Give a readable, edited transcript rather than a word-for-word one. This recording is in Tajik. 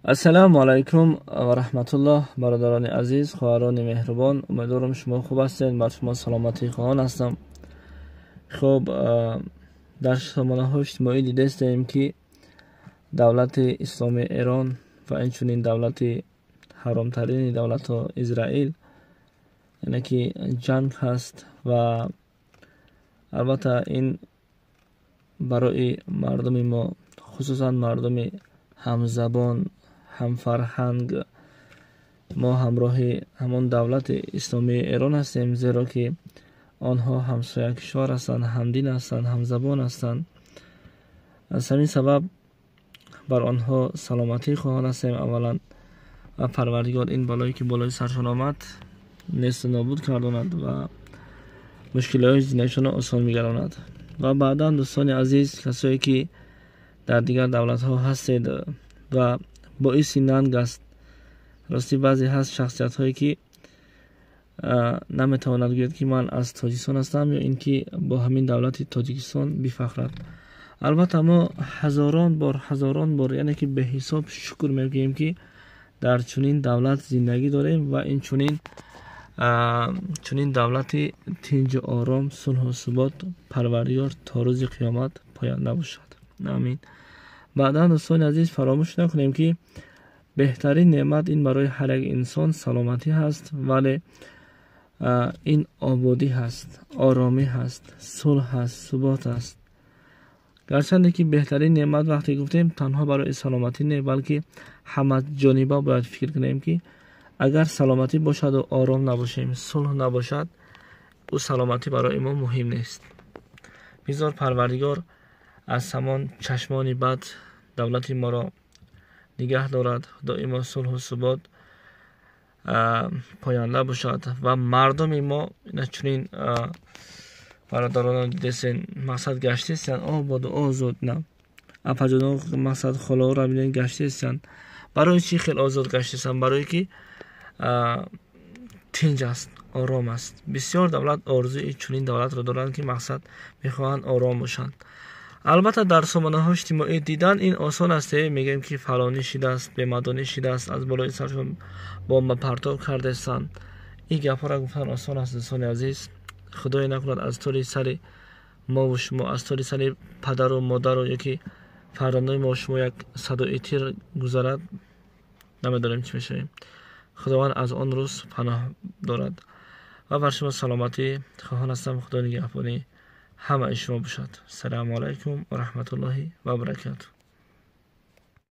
ассалому алайкум ва раҳматуллоҳ. бародарони азиз, хоҳарони меҳрубон, умедворам шумо хуб ҳастед. бар шумо саломатии хоҳон ҳастам. хуб, дар сомонаҳои иҷтимоӣ дидастем ки давлати исломии Эрон ва инчунин давлати ҳаромтарини давлатҳо Израил, яъне ки ҷанг ҳаст ва албатта ин барои мардуми мо, хусусан мардуми ҳамзабон, ҳамфарҳанг, мо ҳамроҳи ҳамон давлати исломии Эрон ҳастем, зеро ки онҳо ҳамсоякишвар ҳастанд, ҳамдин ҳастанд, ҳамзабон ҳастанд. аз ҳамин сабаб бар онҳо саломатӣ хоҳон ҳастем аввалан, ва парвардигор ин балое ки болои саршон омад несту нобуд гардонад ва мушкилиҳои зиндагишонро осон мегардонад. ва баъдан дӯстони азиз, касое ки дар дигар давлатҳо ҳастед ва боиси нанг аст. рости баъзе ҳаст шахсиятҳое ки наметавонад гӯяд ки ман аз Тоҷикистон ҳастам, ё ин ки бо ҳамин давлати Тоҷикистон бифахрад. албатта мо ҳазорон бор яъне ки беҳисоб шукр мегӯем ки дар чунин давлат зиндагӣ дорем ва инчунин чунин давлати тинҷу ором, сулҳу субот парвардигор то рӯзи қиёмат поянда бошад. амин. баъдан дӯстони азиз, фаромӯш накунем ки беҳтарин неъмат ин барои ҳар як инсон саломатӣ ҳаст, вале ин ободӣ ҳаст, оромӣ ҳаст, сулҳ ҳаст, субот ҳаст. гарчанде ки беҳтарин неъмат вақте гуфтем, танҳо барои саломатӣ не, балки ҳамаҷониба бояд фикр кунем ки агар саломатӣ бошаду ором набошем, сулҳ набошад, ӯ саломатӣ барои мо муҳим нест. бизор парвардигор аз ҳамон чашмони бад давлати моро нигаҳ дорад, доимо сулҳу субот поянда бошад ва мардуми мо чунин бародарон дидесен мақсад гаштестиянд ободу озод на апаҷодон мақсад холоро бинен гаштестиянд. барои чӣ хел озод гаштестанд? Барое ки тинҷ аст, ором аст. бисёр давлат орзуи чунин давлатро доранд ки мақсад мехоҳанд ором бошанд. албатта дар сомонаҳои иҷтимоӣ дидан ин осон аст, мегӯем ки фалонӣ шидааст, бемадонӣ шидааст, аз болои саршон бомба партов кардестанд. ин гапҳоро гуфтан осон аст. дӯстони азиз, худое накунад аз тори сари мову шумо, аз тори сари падару модару ёки фарзандои мо шумо як садои тир гузарад, намедонем чӣ мешавем. худованд аз он рӯз паноҳ дорад ва бар шумо саломатӣ хоҳон ҳастам. худо нигаҳбони ҳамаи шумо бошад. ассалому алайкум ва раҳматуллоҳи ва баракатуҳ.